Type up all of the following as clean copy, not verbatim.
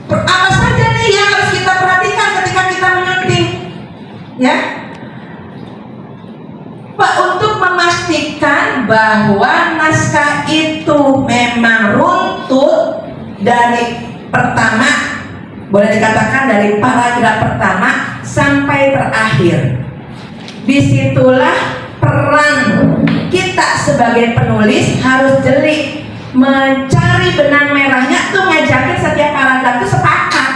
Apa saja nih yang harus kita perhatikan ketika kita menyunting? Ya, Pak, untuk memastikan bahwa naskah itu memang runtut dari pertama, boleh dikatakan dari paragraf pertama sampai terakhir. Disitulah peran kita sebagai penulis harus jeli mencari benang merahnya tuh, ngajakin setiap paragraf itu sepakat.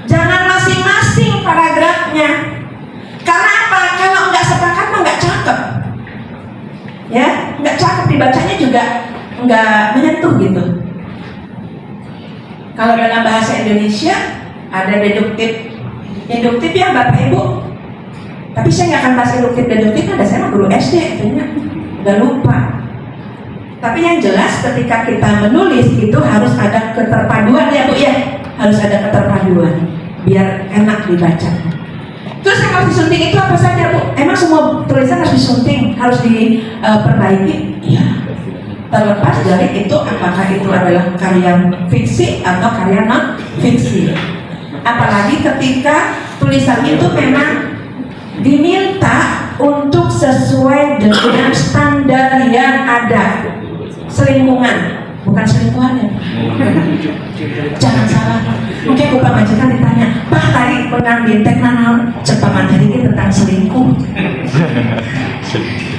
Jangan masing-masing paragrafnya. Karena apa? Kalau nggak sepakat mah nggak cakep. Ya, nggak cakep, dibacanya juga nggak menyentuh gitu. Kalau dalam bahasa Indonesia ada deduktif, induktif ya Bapak Ibu. Tapi saya nggak akan bahas deduktif, ada saya mah guru SD, kayaknya udah lupa. Tapi yang jelas ketika kita menulis itu harus ada keterpaduan ya Bu ya, harus ada keterpaduan biar enak dibaca. Terus yang harus disunting itu apa saja Bu? Emang semua tulisan harus disunting, harus diperbaiki? Iya. Terlepas dari itu apakah itu adalah karya fiksi atau karya non fiksi. Apalagi ketika tulisan itu memang diminta untuk sesuai dengan standar yang ada. Selingkungan, bukan selingkuhan ya. Jangan salah. Mungkin Bapak majikan ditanya, Pak tadi menang di teknanal cepat jadi tentang selingkuh.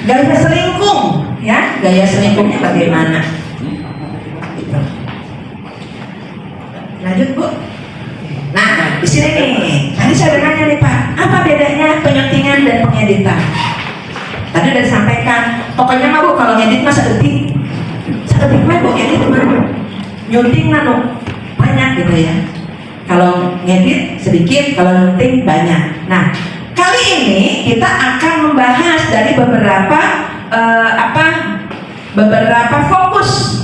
Gaya selingkuh, ya, gaya selingkuhnya bagaimana? Gitu. Lanjut Bu. Nah, di sini nih, tadi saya udah nanya nih Pak, apa bedanya penyuntingan dan pengeditan? Tadi udah disampaikan, pokoknya mah Bu kalau ngedit mah sedetik mah Bu, ngedit mah nyunting nano banyak gitu ya. Kalau ngedit sedikit, kalau nyunting banyak. Nah, kali ini kita akan membahas dari beberapa fokus,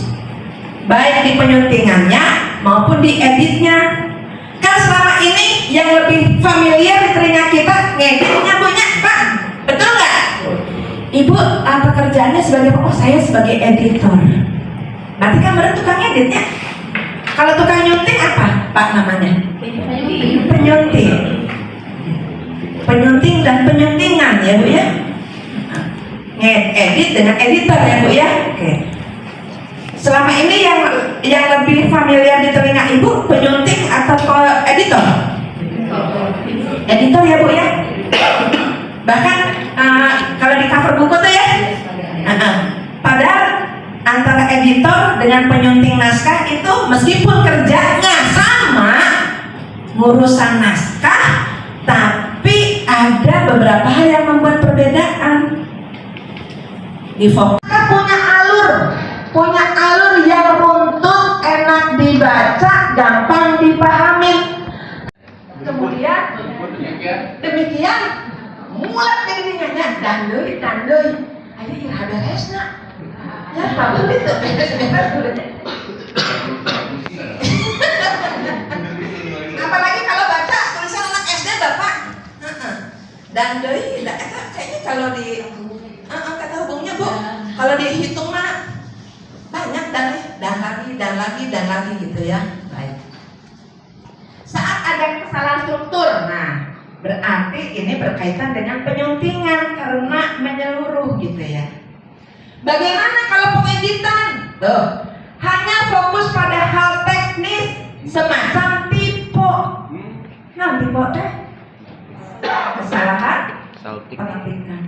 baik di penyuntingannya maupun di editnya. Kan selama ini yang lebih familiar di telinga kita ngeditnya Bu nya, Pak, betul nggak? Ibu pekerjaannya sebagai apa? Oh, saya sebagai editor. Berarti kan bener tukang editnya. Kalau tukang nyunting apa Pak namanya? Penyunting. Penyunting dan penyuntingan ya Bu ya. Ngedit dengan editor ya Bu ya. Oke. Selama ini yang lebih familiar di telinga Ibu penyunting atau editor? Editor ya Bu ya. Bahkan kalau di cover buku tuh ya, padahal antara editor dengan penyunting naskah itu meskipun kerjanya sama, ngurusan naskah, tapi ada beberapa hal yang membuat perbedaan. Di fokus punya alur yang runtut, enak dibaca, gampang dipahami. Kemudian demikian mulai dari dingannya dandui ayo ira beresna ya habis itu apalagi kalau baca tulisan anak SD Bapak dandui kayaknya kalau di kata hubungnya Bu kalau dihitung mah banyak dan lagi gitu ya. Baik, saat ada kesalahan struktur, nah berarti ini berkaitan dengan penyuntingan karena menyeluruh gitu ya. Bagaimana kalau pengeditan? Tuh, hanya fokus pada hal teknis semacam tipe. Nah, tipe teh kesalahan pengetikan.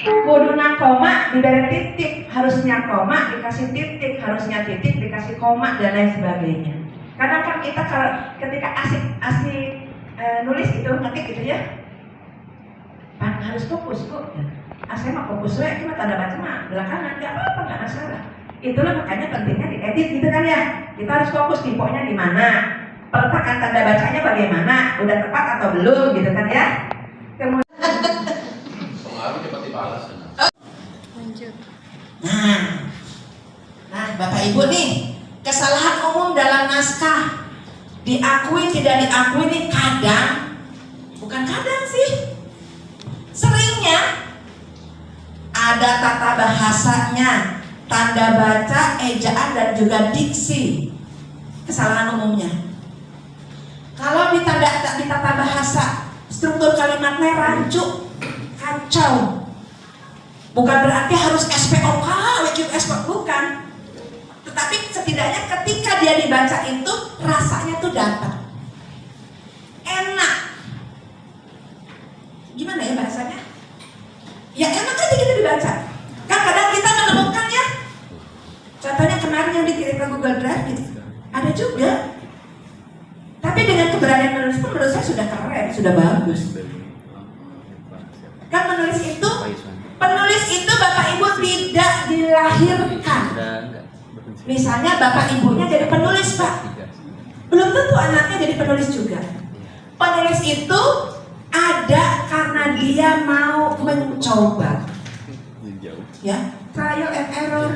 Kuduna koma diberi titik, harusnya koma dikasih titik, harusnya titik dikasih koma dan lain sebagainya. Kadang kan kita kalau ketika asik nulis itu ngetik gitu ya, Pak harus fokus kok. Saya mah fokus cuma tanda baca mah belakangan nggak apa-apa, nggak masalah. Itulah makanya pentingnya diedit gitu kan ya. Kita harus fokus tipenya di mana, peletakan tanda bacanya bagaimana, udah tepat atau belum gitu kan ya. Kemudian pengaruh cepat dibalas. Lanjut. Nah Bapak Ibu nih, kesalahan umum dalam naskah diakui tidak diakui nih bukan kadang sih, seringnya ada tata bahasanya, tanda baca, ejaan dan juga diksi. kesalahan umumnya. Kalau ditata bahasa, struktur kalimatnya rancu, kacau. Bukan berarti harus SPOK, WQS, bukan. Tetapi setidaknya ketika dia dibaca itu rasanya tuh dapat, enak. Gimana ya bahasanya? Ya enak aja gitu dibaca. Kan kadang kita menemukan ya. Contohnya kemarin yang dikirim ke Google Drive gitu, ada juga. Tapi dengan keberanian menulis pun menurut saya sudah keren, sudah bagus. Kan penulis itu Bapak Ibu tidak dilahirkan. Misalnya Bapak Ibunya jadi penulis, Pak. Belum tentu anaknya jadi penulis juga. Penulis itu ada karena dia mau mencoba. Ya, trial and error.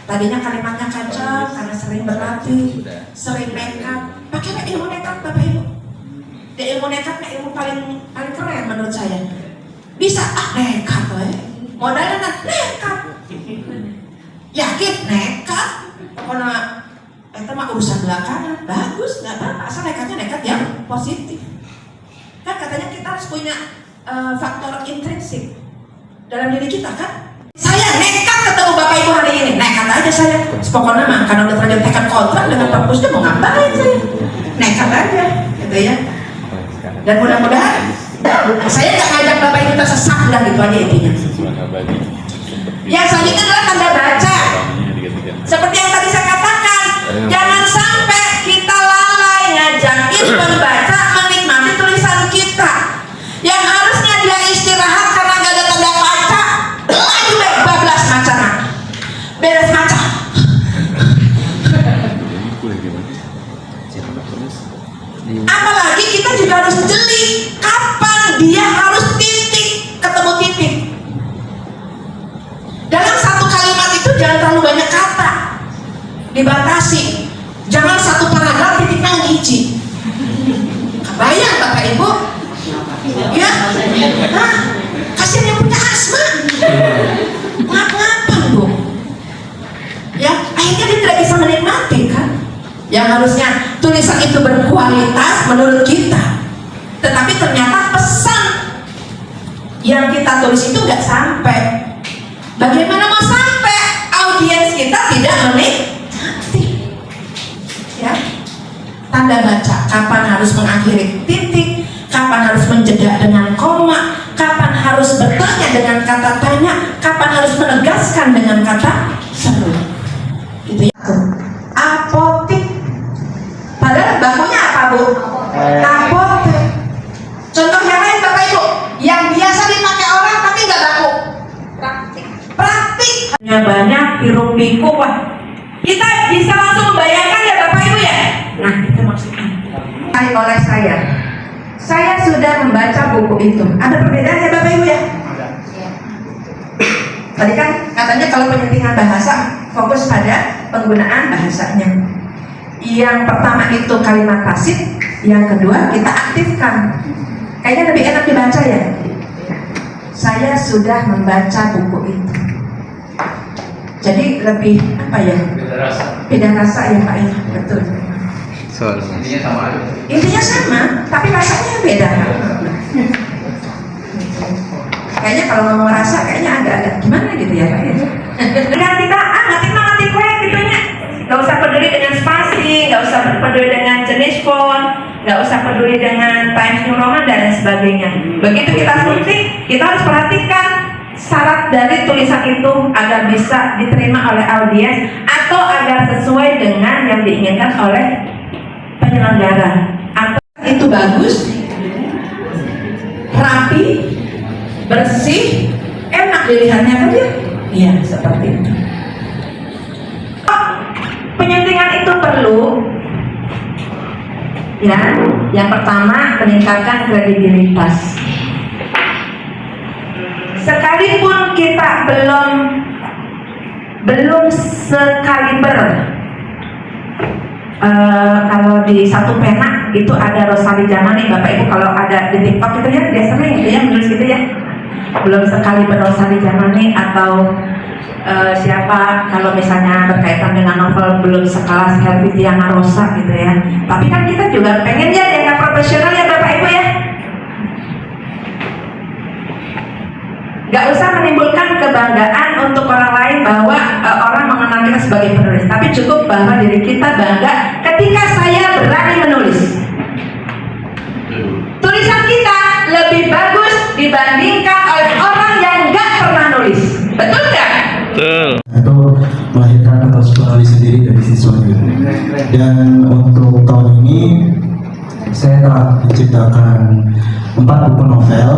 Tadinya kalimatnya kacau karena sering berlatih, sering nekat. Pakailah ilmu nekat, Bapak Ibu. Ilmu nekatnya ilmu paling keren menurut saya. Bisa nekat, modalnya nekat. Yakin nekat. Pokoknya itu mah urusan belakangan. Bagus, nggak apa-apa. Asal nekatnya nekat yang positif. Kan katanya kita harus punya faktor intrinsik dalam diri kita kan. Saya nekat ketemu Bapak Ibu hari ini, nekat aja saya. Pokoknya mah karena udah terlanjur tekan kontrak dengan Pak Pusda, mau ngapain saya? Nekat aja, gitu ya. Dan mudah-mudahan saya nggak ngajak Bapak Ibu tersesat, udah gitu aja intinya. Yang selanjutnya adalah tanda baca. Seperti yang tadi saya katakan, jangan sampai kita lalai ngajakin pembaca menikmati tulisan kita. Yang harusnya dia istirahat karena nggak ada tanda baca, lagi bablas macam beres maca. Apalagi kita juga harus jeli kapan dia harus titik ketemu titik. Dalam satu kalimat itu jangan terlalu banyak kata, dibatasi. Jangan satu paragraf titiknya hiji. Kebayang Bapak Ibu? Ya, kasihan yang punya asma. Ngapa Bu? Ya, akhirnya dia tidak bisa menikmati kan? Yang harusnya tulisan itu berkualitas menurut kita, tetapi ternyata pesan yang kita tulis itu nggak sampai. Bagaimana mau sampai? Audiens kita tidak menikmati. Ya, tanda baca. Kapan harus mengakhiri titik? Kapan harus menjeda dengan koma? Kapan harus bertanya dengan kata tanya? Kapan harus menegaskan dengan kata seru? Itu ya. Apotik. Padahal bakunya apa Bu? Apotek. Contoh yang lain Bapak Ibu, yang biasa dipakai orang tapi nggak baku. Praktik. Hanya banyak hiruk pikuk, wah. Kita bisa langsung membayangkan ya Bapak Ibu ya. Nah itu maksudnya. Oleh saya sudah membaca buku itu. Ada perbedaannya Bapak Ibu ya? Tadi kan katanya kalau penyetingan bahasa fokus pada penggunaan bahasanya. Yang pertama itu kalimat pasif, yang kedua kita aktifkan. Kayaknya lebih enak dibaca ya. Saya sudah membaca buku itu. Jadi lebih apa ya? Beda rasa ya Pak ya, betul. Intinya sama aja. Intinya sama, tapi rasanya beda. Kayaknya kalau ngomong rasa kayaknya agak-agak gimana gitu ya Pak ya. Dengan kita ngetik gitunya. Gak usah peduli dengan spasi, gak usah peduli dengan jenis font, gak usah peduli dengan Times New Roman dan sebagainya. Begitu kita suntik, kita harus perhatikan syarat dari tulisan itu agar bisa diterima oleh audiens atau agar sesuai dengan yang diinginkan oleh penyelenggara. Atau itu bagus, rapi, bersih, enak dilihatnya kan ya? Iya, seperti itu. Penyetingan itu perlu ya. Yang pertama, meningkatkan kredibilitas. Sekalipun kita belum sekaliber kalau di satu pena itu ada Rosali Jamani, Bapak Ibu kalau ada di TikTok itu ya biasanya gitu ya menulis gitu ya, belum sekaliber Rosali Jamani atau siapa kalau misalnya berkaitan dengan novel belum sekelas Helvitiana Rosa gitu ya. Tapi kan kita juga pengen ya dengan profesional ya Bapak Ibu ya. Gak usah menimbulkan kebanggaan untuk orang lain bahwa orang mengenal kita sebagai penulis, tapi cukup bahwa diri kita bangga ketika saya berani menulis. Tulisan kita lebih bagus dibandingkan oleh orang yang gak pernah nulis. Betul gak? Betul. Itu melahirkan penulis sendiri dari siswanya. Dan untuk tahun ini saya telah menciptakan 4 buku novel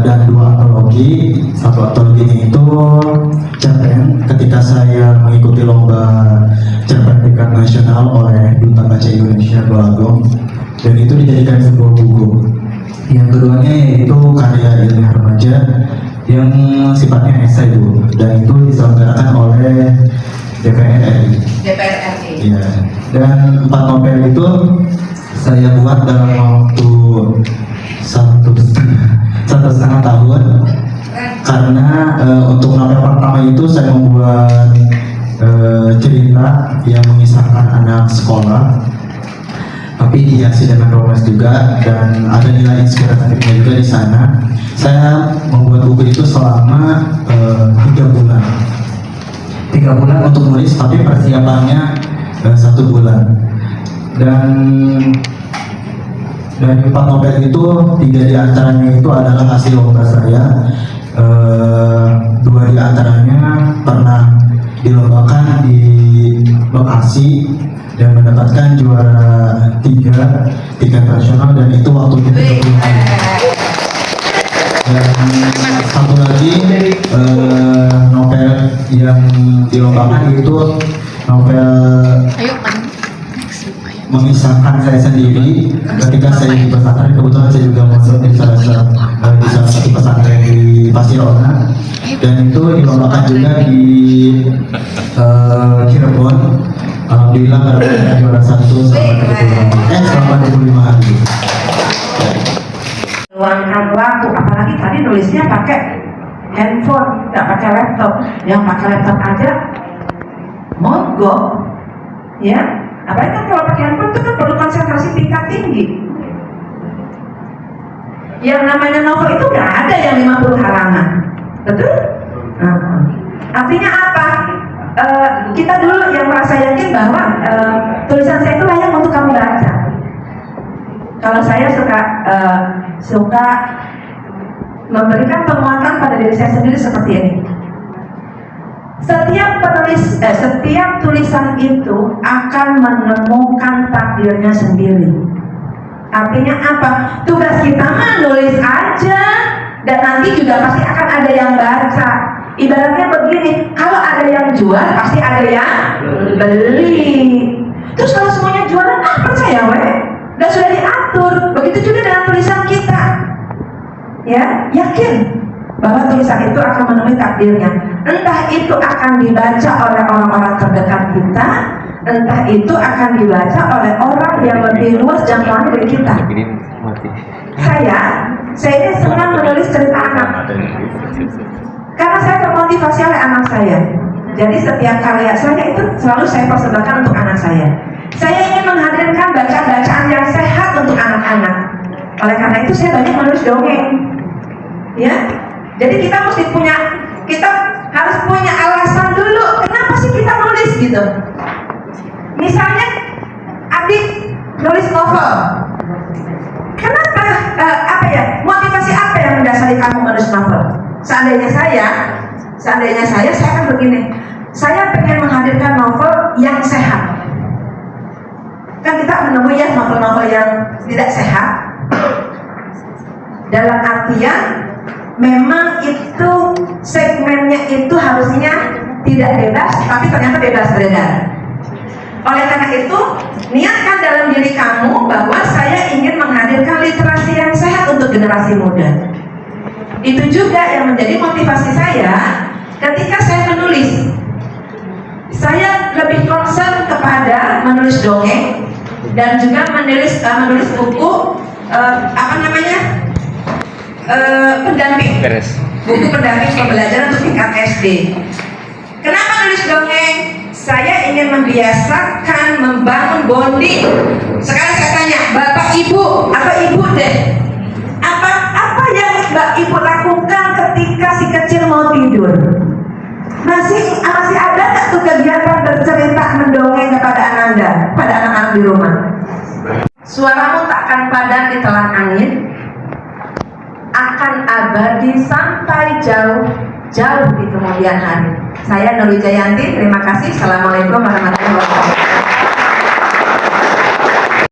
dan 2 antologi. Satu antologinya itu cerpen ketika saya mengikuti lomba cerpen tingkat nasional oleh Duta Baca Indonesia Belagong, dan itu dijadikan sebuah buku. Yang keduanya yaitu karya ilmiah remaja yang sifatnya esai Bu, dan itu diselenggarakan oleh DPR RI. DPR RI. Iya. Dan 4 novel itu saya buat dalam waktu satu setengah tahun, karena untuk novel pertama itu saya membuat cerita yang mengisahkan anak sekolah, tapi dihiasi dengan romans juga, dan ada nilai inspiratifnya juga di sana. Saya membuat buku itu selama 3 bulan. 3 bulan untuk nulis, tapi persiapannya 1 bulan. Dan dari 4 novel itu 3 diantaranya itu adalah hasil lomba saya. 2 diantaranya pernah dilombakan di Bekasi dan mendapatkan juara 3 tingkat nasional, dan itu waktunya 30 hari. Dan satu lagi novel yang dilombakan itu novel mengisahkan saya sendiri ketika saya di pesantren. Kebetulan saya juga mondok di salah satu pesantren di Pasirona, dan itu dilombakan juga di Cirebon. Alhamdulillah mendapatkan juara 1 selama 25 hari. Luangkan waktu, apalagi tadi nulisnya pakai handphone, nggak pakai laptop. Yang pakai laptop aja mogok, ya. Apalagi kan kalau pakai handphone itu kan perlu konsentrasi tingkat tinggi. Yang namanya novel itu nggak ada yang 50 halaman, betul? Artinya apa? Kita dulu yang merasa yakin bahwa tulisan saya itu layak untuk kamu baca. Kalau saya suka memberikan penguatan pada diri saya sendiri seperti ini. Setiap tulisan itu akan menemukan takdirnya sendiri. Artinya apa? Tugas kita menulis aja, dan nanti juga pasti akan ada yang baca. Ibaratnya begini, kalau ada yang jual pasti ada yang beli. Terus kalau semuanya jualan, percaya dan sudah diatur. Begitu juga dengan tulisan kita, ya, yakin bahwa tulisan itu akan menemui takdirnya. Entah itu akan dibaca oleh orang-orang terdekat kita, entah itu akan dibaca oleh orang yang lebih luas jangkauannya dari kita. Saya ini senang menulis cerita anak, karena saya termotivasi oleh anak saya. Jadi setiap karya saya itu selalu saya persembahkan untuk anak saya. Saya ingin menghadirkan bacaan-bacaan yang sehat untuk anak-anak. Oleh karena itu saya banyak menulis dongeng, ya. Jadi kita harus punya alasan dulu kenapa sih kita nulis gitu. Misalnya adik nulis novel, kenapa? Motivasi apa yang mendasari kamu menulis novel? Seandainya saya akan begini. Saya pengen menghadirkan novel yang sehat. Kan kita menemui ya novel-novel yang tidak sehat. Dalam artian memang itu segmennya itu harusnya tidak bebas, tapi ternyata bebas beredar. Oleh karena itu, niatkan dalam diri kamu bahwa saya ingin menghadirkan literasi yang sehat untuk generasi muda. Itu juga yang menjadi motivasi saya ketika saya menulis. Saya lebih concern kepada menulis dongeng dan juga menulis buku pendamping. buku pendamping pembelajaran untuk tingkat SD. Kenapa nulis dongeng? Saya ingin membiasakan membangun bonding. Sekarang saya tanya, Bapak Ibu atau Ibu deh, apa yang Mbak Ibu lakukan ketika si kecil mau tidur? Masih ada nggak tuh kegiatan bercerita mendongeng kepada Ananda, pada anak-anak di rumah? Suaramu takkan padam di telan angin, akan abadi sampai jauh di kemudian hari. Saya Nur Wijayanti, terima kasih. Assalamualaikum warahmatullahi wabarakatuh.